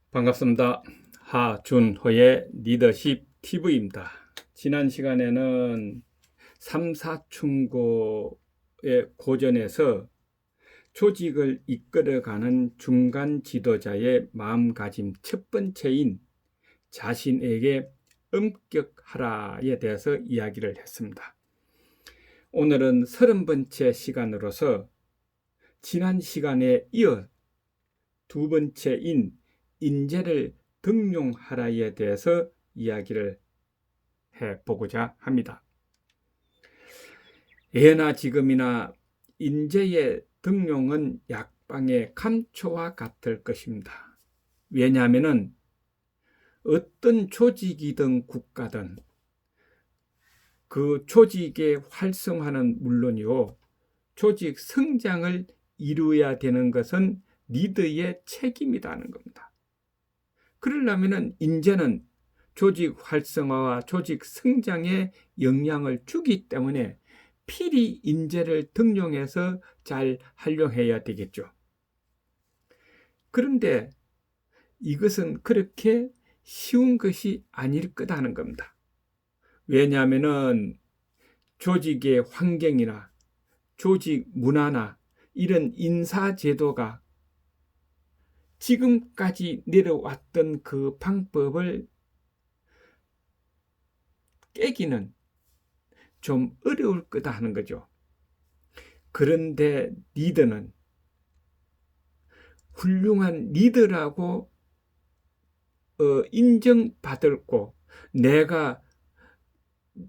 반갑습니다. 하준호의 리더십 TV입니다. 지난 시간에는 3, 4충고의 고전에서 조직을 이끌어가는 중간 지도자의 마음가짐 첫 번째인 자신에게 엄격하라에 대해서 이야기를 했습니다. 오늘은 30번째 시간으로서 지난 시간에 이어 두 번째인 인재를 등용하라에 대해서 이야기를 해보고자 합니다. 예나 지금이나 인재의 등용은 약방의 감초와 같을 것입니다. 왜냐하면 어떤 조직이든 국가든 그 조직의 활성화는 물론이요, 조직 성장을 이루어야 되는 것은 리더의 책임이라는 겁니다. 그러려면 인재는 조직 활성화와 조직 성장에 영향을 주기 때문에 필히 인재를 등용해서 잘 활용해야 되겠죠. 그런데 이것은 그렇게 쉬운 것이 아닐 거라는 겁니다. 왜냐하면 조직의 환경이나 조직 문화나 이런 인사제도가 지금까지 내려왔던 그 방법을 깨기는 좀 어려울 거다 하는 거죠. 그런데 리더는 훌륭한 리더라고 인정받았고, 내가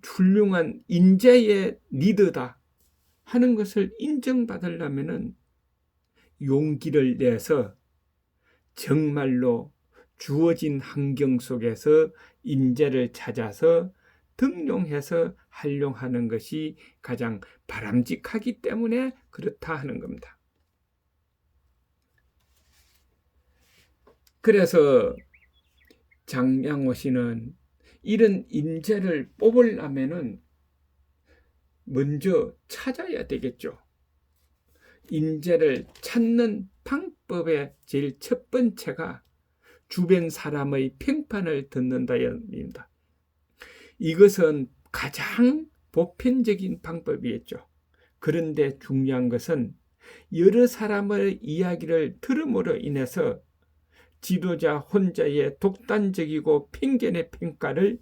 훌륭한 인재의 리더다 하는 것을 인정받으려면 용기를 내서 정말로 주어진 환경 속에서 인재를 찾아서 등용해서 활용하는 것이 가장 바람직하기 때문에 그렇다 하는 겁니다. 그래서 장량호 씨는 이런 인재를 뽑으려면 먼저 찾아야 되겠죠. 인재를 찾는 방법의 제일 첫 번째가 주변 사람의 평판을 듣는다입니다. 이것은 가장 보편적인 방법이었죠. 그런데 중요한 것은 여러 사람의 이야기를 들음으로 인해서 지도자 혼자의 독단적이고 편견의 평가를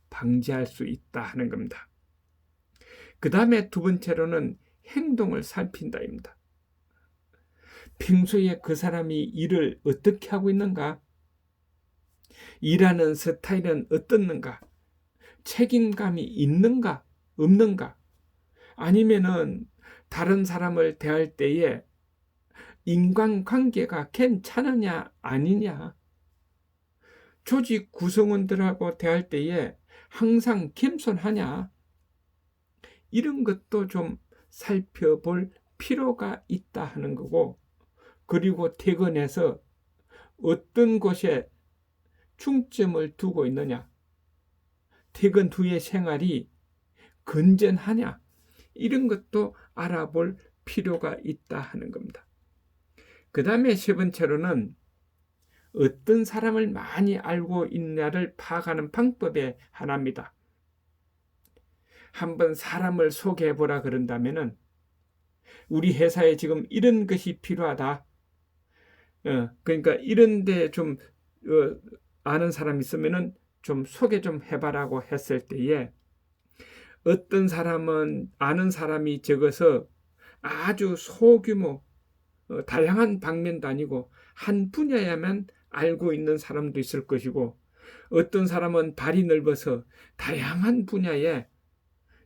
방지할 수 있다 하는 겁니다. 그 다음에 두 번째로는 행동을 살핀다입니다. 평소에 그 사람이 일을 어떻게 하고 있는가? 일하는 스타일은 어떻는가? 책임감이 있는가? 없는가? 아니면은 다른 사람을 대할 때에 인간관계가 괜찮으냐 아니냐? 조직 구성원들하고 대할 때에 항상 겸손하냐? 이런 것도 좀 살펴볼 필요가 있다 하는 거고, 그리고 퇴근해서 어떤 곳에 중점을 두고 있느냐, 퇴근 후의 생활이 건전하냐, 이런 것도 알아볼 필요가 있다 하는 겁니다. 그 다음에 세 번째로는 어떤 사람을 많이 알고 있냐를 파악하는 방법의 하나입니다. 한번 사람을 소개해보라 그런다면은 우리 회사에 지금 이런 것이 필요하다. 그러니까 이런데 좀 아는 사람 있으면은 좀 소개 좀 해봐라고 했을 때에 어떤 사람은 아는 사람이 적어서 아주 소규모 다양한 방면도 아니고 한 분야에만 알고 있는 사람도 있을 것이고, 어떤 사람은 발이 넓어서 다양한 분야에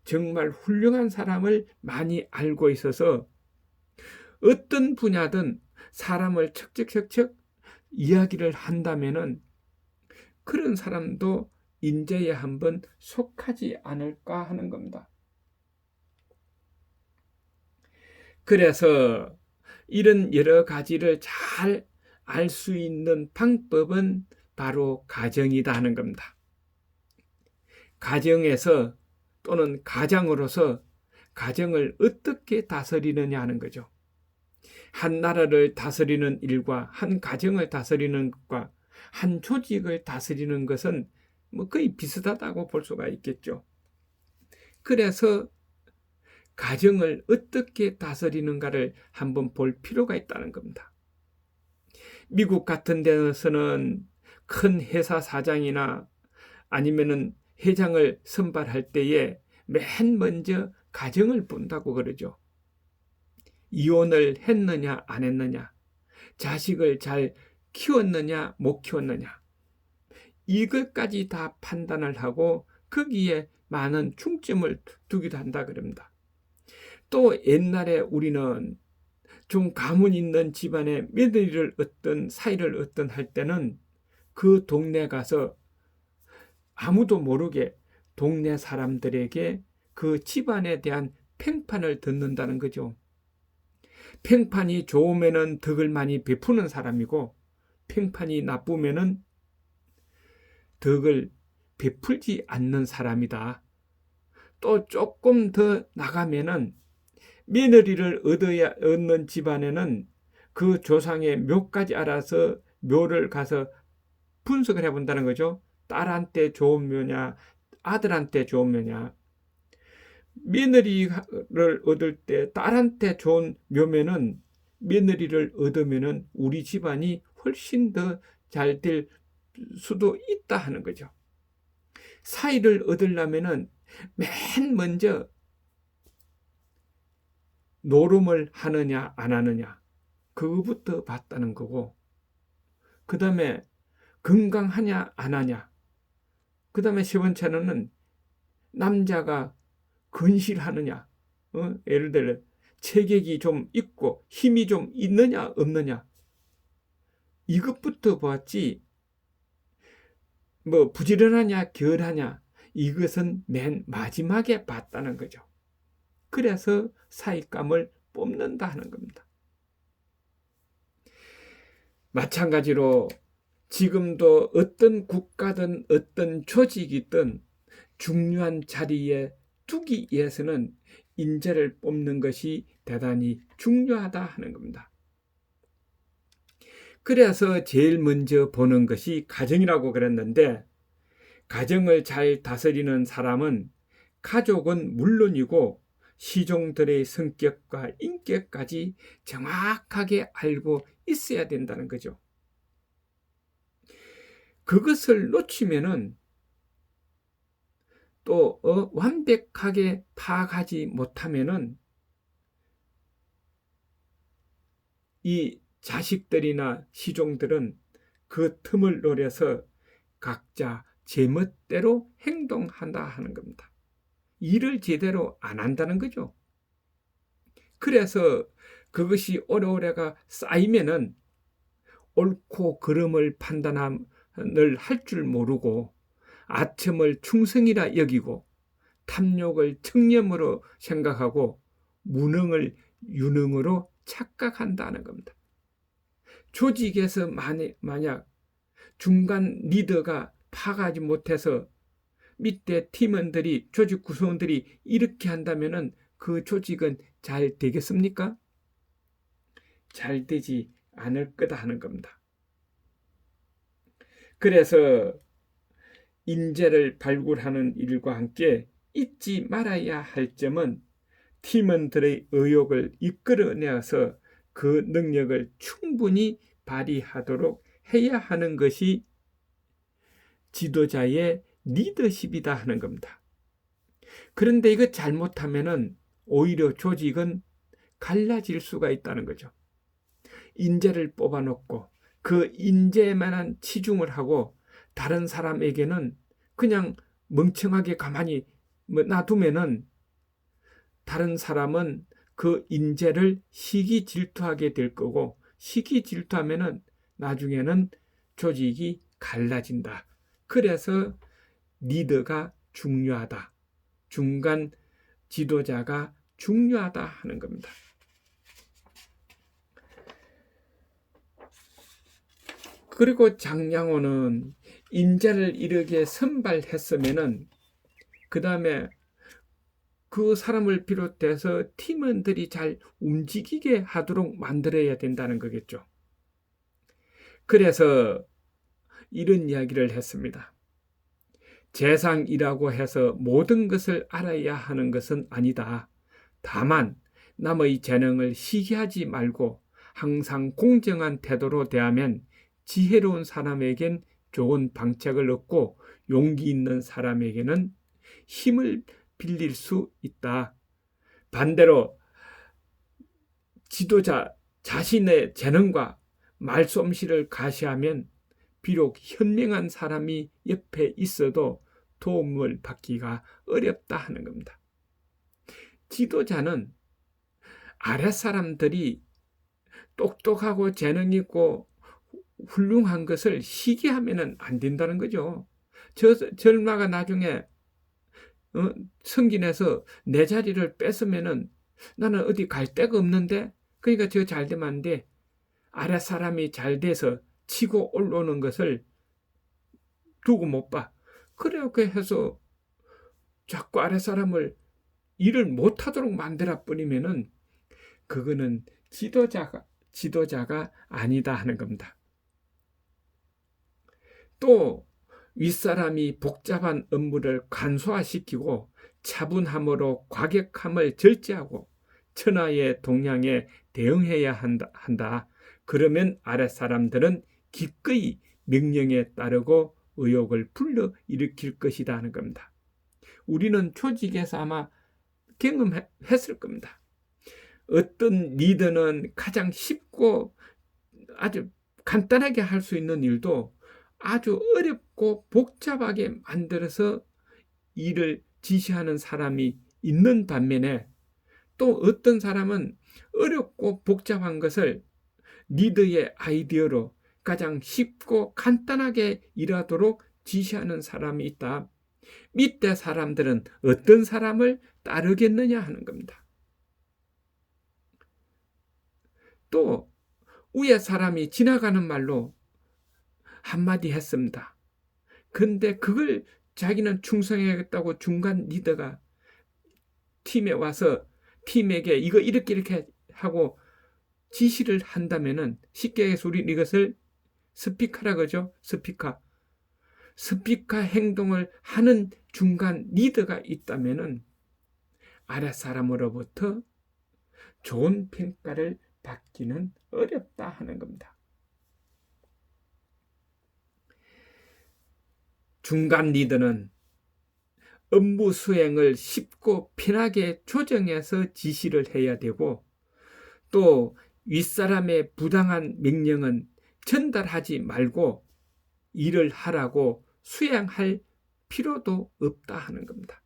정말 훌륭한 사람을 많이 알고 있어서 어떤 분야든 사람을 척척척척 이야기를 한다면은 그런 사람도 인재에 한번 속하지 않을까 하는 겁니다. 그래서 이런 여러 가지를 잘 알 수 있는 방법은 바로 가정이다 하는 겁니다. 가정에서 또는 가장으로서 가정을 어떻게 다스리느냐 하는 거죠. 한 나라를 다스리는 일과 한 가정을 다스리는 것과 한 조직을 다스리는 것은 거의 비슷하다고 볼 수가 있겠죠. 그래서 가정을 어떻게 다스리는가를 한번 볼 필요가 있다는 겁니다. 미국 같은 데서는 큰 회사 사장이나 아니면은 회장을 선발할 때에 맨 먼저 가정을 본다고 그러죠. 이혼을 했느냐 안 했느냐, 자식을 잘 키웠느냐 못 키웠느냐, 이것까지 다 판단을 하고 거기에 많은 중점을 두기도 한다 그럽니다. 또 옛날에 우리는 좀 가문 있는 집안의 며느리를 얻든 사위를 얻든 할 때는 그 동네 가서 아무도 모르게 동네 사람들에게 그 집안에 대한 평판을 듣는다는 거죠. 평판이 좋으면은 덕을 많이 베푸는 사람이고, 평판이 나쁘면은 덕을 베풀지 않는 사람이다. 또 조금 더 나가면은 며느리를 얻는 집안에는 그 조상의 묘까지 알아서 묘를 가서 분석을 해본다는 거죠. 딸한테 좋은 묘냐, 아들한테 좋은 묘냐. 며느리를 얻을 때 딸한테 좋은 묘면은 며느리를 얻으면은 우리 집안이 훨씬 더 잘 될 수도 있다 하는 거죠. 사위를 얻으려면은 맨 먼저 노름을 하느냐 안 하느냐 그거부터 봤다는 거고, 그 다음에 건강하냐 안 하냐, 그 다음에 세 번째는 남자가 건실하느냐, 예를 들어 체격이 좀 있고 힘이 좀 있느냐 없느냐, 이것부터 보았지 부지런하냐 결하냐 이것은 맨 마지막에 봤다는 거죠. 그래서 사익감을 뽑는다 하는 겁니다. 마찬가지로 지금도 어떤 국가든 어떤 조직이든 중요한 자리에 두기 위해서는 인재를 뽑는 것이 대단히 중요하다 하는 겁니다. 그래서 제일 먼저 보는 것이 가정이라고 그랬는데, 가정을 잘 다스리는 사람은 가족은 물론이고 시종들의 성격과 인격까지 정확하게 알고 있어야 된다는 거죠. 그것을 놓치면은 또 완벽하게 파악하지 못하면은 이 자식들이나 시종들은 그 틈을 노려서 각자 제멋대로 행동한다 하는 겁니다. 일을 제대로 안 한다는 거죠. 그래서 그것이 오래오래가 쌓이면은 옳고 그름을 판단을 할 줄 모르고 아첨을 충성이라 여기고 탐욕을 청렴으로 생각하고 무능을 유능으로 착각한다는 겁니다. 조직에서 만약 중간 리더가 파악하지 못해서 밑에 팀원들이, 조직 구성원들이 이렇게 한다면은 그 조직은 잘 되겠습니까? 잘 되지 않을 거다 하는 겁니다. 그래서 인재를 발굴하는 일과 함께 잊지 말아야 할 점은 팀원들의 의욕을 이끌어내어서 그 능력을 충분히 발휘하도록 해야 하는 것이 지도자의 리더십이다 하는 겁니다. 그런데 이거 잘못하면은 오히려 조직은 갈라질 수가 있다는 거죠. 인재를 뽑아놓고 그 인재에만 치중을 하고 다른 사람에게는 그냥 멍청하게 가만히 놔두면은 다른 사람은 그 인재를 시기 질투하게 될 거고, 시기 질투하면은 나중에는 조직이 갈라진다. 그래서 리더가 중요하다. 중간 지도자가 중요하다 하는 겁니다. 그리고 장량호는 인재를 이렇게 선발했으면은 그 다음에 그 사람을 비롯해서 팀원들이 잘 움직이게 하도록 만들어야 된다는 거겠죠. 그래서 이런 이야기를 했습니다. 재상이라고 해서 모든 것을 알아야 하는 것은 아니다. 다만 남의 재능을 시기하지 말고 항상 공정한 태도로 대하면 지혜로운 사람에겐 좋은 방책을 얻고 용기 있는 사람에게는 힘을 빌릴 수 있다. 반대로 지도자 자신의 재능과 말솜씨를 가시하면 비록 현명한 사람이 옆에 있어도 도움을 받기가 어렵다 하는 겁니다. 지도자는 아랫사람들이 똑똑하고 재능 있고 훌륭한 것을 시기하면 안 된다는 거죠. 저 젊아가 나중에 승진해서 내 자리를 뺏으면은 나는 어디 갈 데가 없는데, 그러니까 저 잘 되면 안 돼. 아랫사람이 잘 돼서 치고 올라오는 것을 두고 못 봐. 그렇게 해서 자꾸 아랫사람을 일을 못하도록 만들어 버리면은 그거는 지도자가 아니다 하는 겁니다. 또 윗사람이 복잡한 업무를 간소화시키고 차분함으로 과격함을 절제하고 천하의 동향에 대응해야 한다. 그러면 아랫사람들은 기꺼이 명령에 따르고 의욕을 불러일으킬 것이다 하는 겁니다. 우리는 조직에서 아마 경험했을 겁니다. 어떤 리더는 가장 쉽고 아주 간단하게 할 수 있는 일도 아주 어렵고 복잡하게 만들어서 일을 지시하는 사람이 있는 반면에, 또 어떤 사람은 어렵고 복잡한 것을 리더의 아이디어로 가장 쉽고 간단하게 일하도록 지시하는 사람이 있다. 밑에 사람들은 어떤 사람을 따르겠느냐 하는 겁니다. 또 위에 사람이 지나가는 말로 한마디 했습니다. 근데 그걸 자기는 충성해야겠다고 중간 리더가 팀에 와서 팀에게 이거 이렇게 하고 지시를 한다면은, 쉽게 해서 우리 이것을 스피커라 그러죠. 스피커 행동을 하는 중간 리더가 있다면은 아랫사람으로부터 좋은 평가를 받기는 어렵다 하는 겁니다. 중간 리더는 업무 수행을 쉽고 편하게 조정해서 지시를 해야 되고, 또 윗사람의 부당한 명령은 전달하지 말고 일을 하라고 수행할 필요도 없다 하는 겁니다.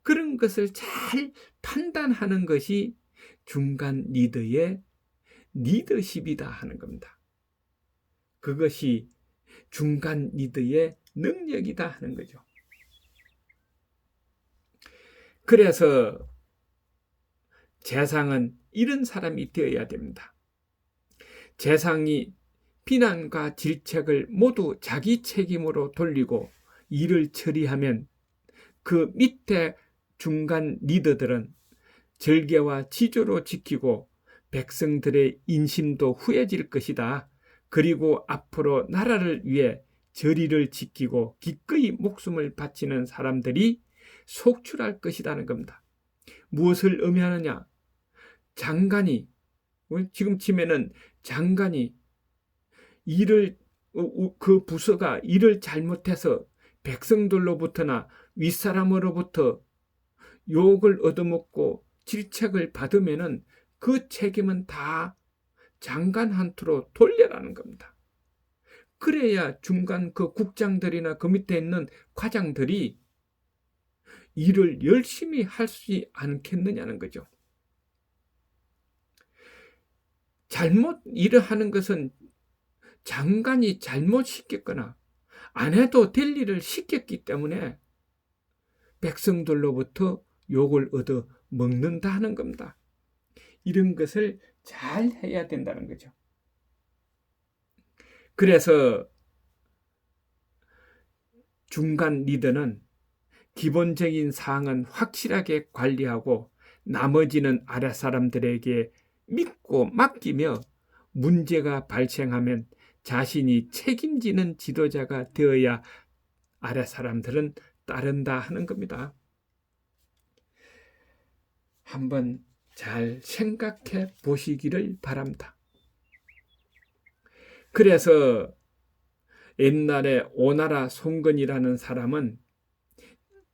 그런 것을 잘 판단하는 것이 중간 리더의 리더십이다 하는 겁니다. 그것이 중간 리더의 능력이다 하는 거죠. 그래서 재상은 이런 사람이 되어야 됩니다. 재상이 비난과 질책을 모두 자기 책임으로 돌리고 일을 처리하면 그 밑에 중간 리더들은 절개와 지조로 지키고 백성들의 인심도 후해질 것이다. 그리고 앞으로 나라를 위해 절의를 지키고 기꺼이 목숨을 바치는 사람들이 속출할 것이라는 겁니다. 무엇을 의미하느냐? 장관이, 지금 치면은 장관이 그 부서가 일을 잘못해서 백성들로부터나 윗사람으로부터 욕을 얻어먹고 질책을 받으면은 그 책임은 다 장관한테로 돌려라는 겁니다. 그래야 중간 그 국장들이나 그 밑에 있는 과장들이 일을 열심히 할 수 않겠느냐는 거죠. 잘못 일을 하는 것은 장관이 잘못 시켰거나 안 해도 될 일을 시켰기 때문에 백성들로부터 욕을 얻어 먹는다 하는 겁니다. 이런 것을 잘 해야 된다는 거죠. 그래서 중간 리더는 기본적인 사항은 확실하게 관리하고 나머지는 아랫사람들에게 믿고 맡기며 문제가 발생하면 자신이 책임지는 지도자가 되어야 아래 사람들은 따른다 하는 겁니다. 한번 잘 생각해 보시기를 바랍니다. 그래서 옛날에 오나라 송건이라는 사람은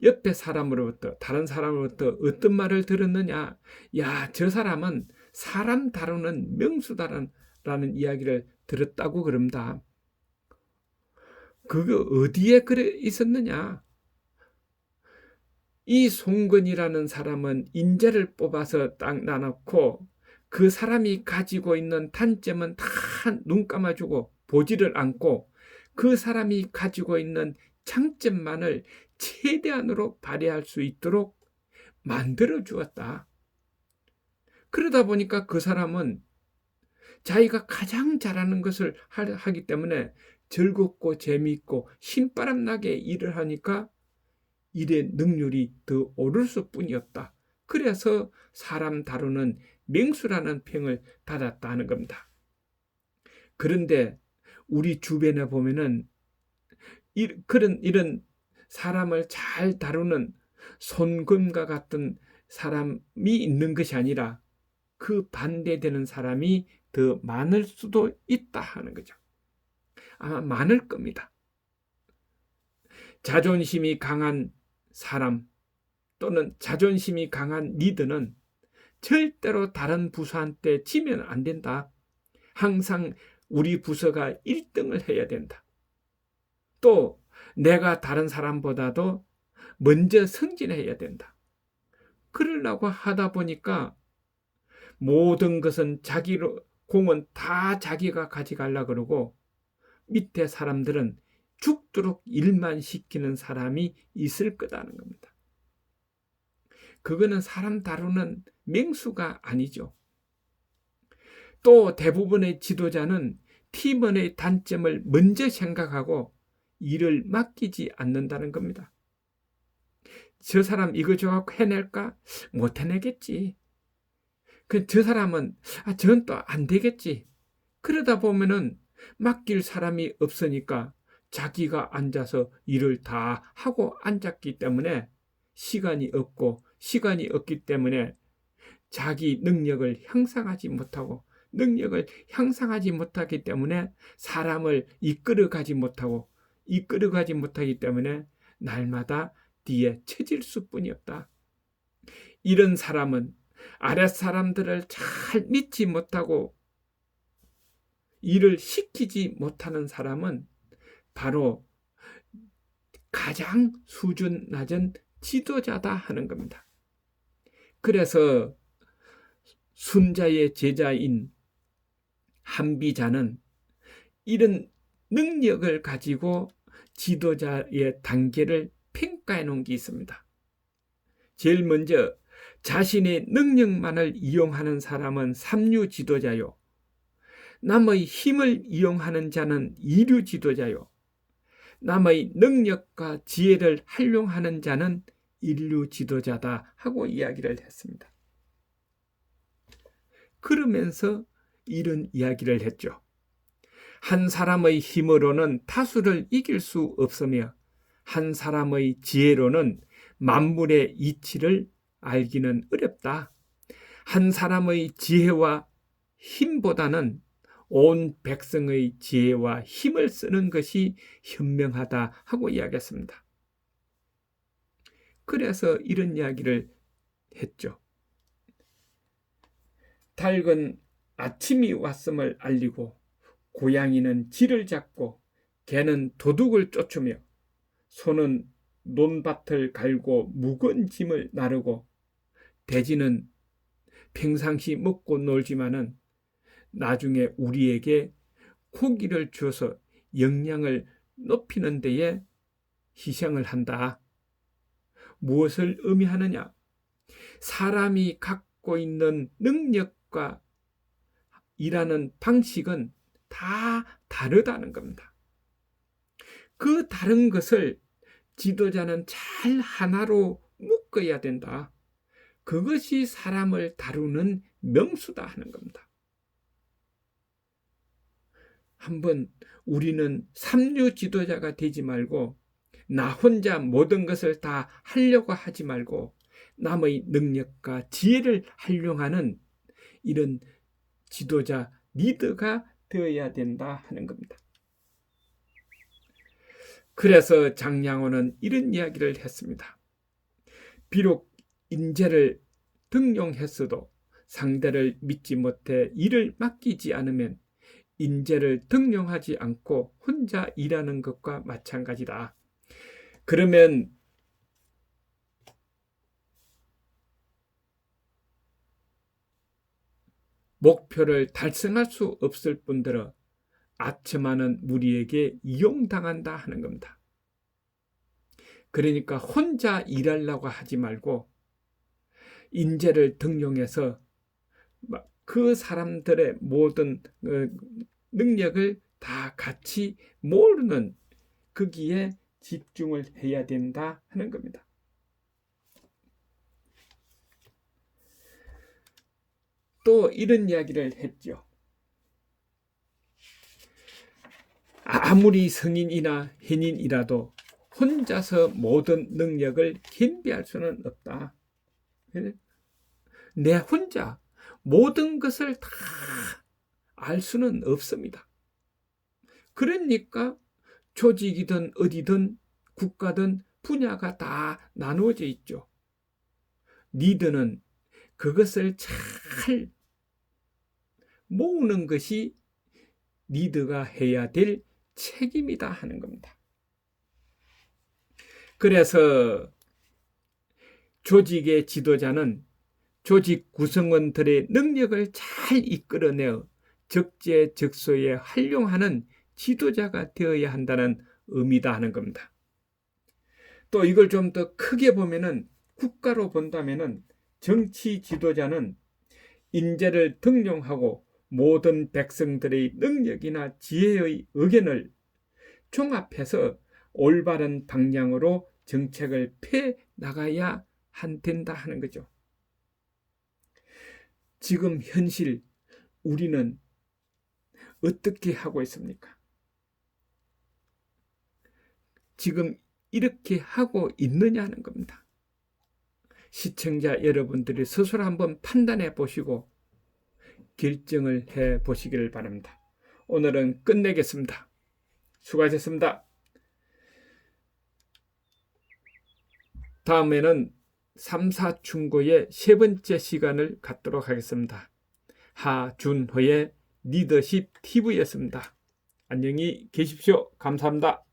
옆에 사람으로부터, 다른 사람으로부터 어떤 말을 들었느냐? 야, 저 사람은 사람 다루는 명수다라는 이야기를 들었다고 그럽니다. 그거 어디에 그래 있었느냐? 이 송건이라는 사람은 인재를 뽑아서 딱 나놓고 그 사람이 가지고 있는 단점은 다 눈 감아주고 보지를 않고 그 사람이 가지고 있는 장점만을 최대한으로 발휘할 수 있도록 만들어 주었다. 그러다 보니까 그 사람은 자기가 가장 잘하는 것을 하기 때문에 즐겁고 재미있고 신바람 나게 일을 하니까 일의 능률이 더 오를 수뿐이었다. 그래서 사람 다루는 맹수라는 평을 받았다 하는 겁니다. 그런데 우리 주변에 보면은 이런 사람을 잘 다루는 손금과 같은 사람이 있는 것이 아니라 그 반대되는 사람이 더 많을 수도 있다 하는 거죠. 아마 많을 겁니다. 자존심이 강한 사람 또는 자존심이 강한 리더는 절대로 다른 부서한테 지면 안 된다. 항상 우리 부서가 1등을 해야 된다. 또 내가 다른 사람보다도 먼저 승진해야 된다. 그러려고 하다 보니까 모든 것은 자기로 공은 다 자기가 가져가려고 그러고 밑에 사람들은 죽도록 일만 시키는 사람이 있을 거다는 겁니다. 그거는 사람 다루는 맹수가 아니죠. 또 대부분의 지도자는 팀원의 단점을 먼저 생각하고 일을 맡기지 않는다는 겁니다. 저 사람 이거 저거 해낼까? 못 해내겠지. 저 사람은 저건 또 안 되겠지. 그러다 보면은 맡길 사람이 없으니까 자기가 앉아서 일을 다 하고 앉았기 때문에 시간이 없기 때문에 자기 능력을 향상하지 못하기 때문에 사람을 이끌어가지 못하기 때문에 날마다 뒤에 처질 수뿐이 없다. 이런 사람은 아랫사람들을 잘 믿지 못하고 일을 시키지 못하는 사람은 바로 가장 수준 낮은 지도자다 하는 겁니다. 그래서 순자의 제자인 한비자는 이런 능력을 가지고 지도자의 단계를 평가해 놓은 게 있습니다. 제일 먼저 자신의 능력만을 이용하는 사람은 삼류 지도자요. 남의 힘을 이용하는 자는 이류 지도자요. 남의 능력과 지혜를 활용하는 자는 일류 지도자다 하고 이야기를 했습니다. 그러면서 이런 이야기를 했죠. 한 사람의 힘으로는 타수를 이길 수 없으며 한 사람의 지혜로는 만물의 이치를 알기는 어렵다. 한 사람의 지혜와 힘보다는 온 백성의 지혜와 힘을 쓰는 것이 현명하다 하고 이야기했습니다. 그래서 이런 이야기를 했죠. 닭은 아침이 왔음을 알리고 고양이는 쥐를 잡고 개는 도둑을 쫓으며 소는 논밭을 갈고 무거운 짐을 나르고 돼지는 평상시 먹고 놀지만은 나중에 우리에게 고기를 주어서 영양을 높이는 데에 희생을 한다. 무엇을 의미하느냐? 사람이 갖고 있는 능력과 일하는 방식은 다 다르다는 겁니다. 그 다른 것을 지도자는 잘 하나로 묶어야 된다. 그것이 사람을 다루는 명수다 하는 겁니다. 한번 우리는 삼류 지도자가 되지 말고 나 혼자 모든 것을 다 하려고 하지 말고 남의 능력과 지혜를 활용하는 이런 지도자, 리더가 되어야 된다 하는 겁니다. 그래서 장량호는 이런 이야기를 했습니다. 비록 인재를 등용했어도 상대를 믿지 못해 일을 맡기지 않으면 인재를 등용하지 않고 혼자 일하는 것과 마찬가지다. 그러면 목표를 달성할 수 없을 뿐더러 아첨하는 무리에게 이용당한다 하는 겁니다. 그러니까 혼자 일하려고 하지 말고 인재를 등용해서 그 사람들의 모든 능력을 다 같이 모으는 거기에 집중을 해야 된다 하는 겁니다. 또 이런 이야기를 했죠. 아무리 성인이나 hen인이라도 혼자서 모든 능력을 겸비할 수는 없다. 내 혼자 모든 것을 다 알 수는 없습니다. 그러니까 조직이든 어디든 국가든 분야가 다 나누어져 있죠. 리더는 그것을 잘 모으는 것이 리더가 해야 될 책임이다 하는 겁니다. 그래서 조직의 지도자는 조직 구성원들의 능력을 잘 이끌어내어 적재적소에 활용하는 지도자가 되어야 한다는 의미다 하는 겁니다. 또 이걸 좀 더 크게 보면은 국가로 본다면은 정치 지도자는 인재를 등용하고 모든 백성들의 능력이나 지혜의 의견을 종합해서 올바른 방향으로 정책을 펴 나가야 된다 하는 거죠. 지금 현실 우리는 어떻게 하고 있습니까? 지금 이렇게 하고 있느냐는 겁니다. 시청자 여러분들이 스스로 한번 판단해 보시고 결정을 해 보시기를 바랍니다. 오늘은 끝내겠습니다. 수고하셨습니다. 다음에는 3, 4충고의 세 번째 시간을 갖도록 하겠습니다. 하준호의 리더십 TV였습니다. 안녕히 계십시오. 감사합니다.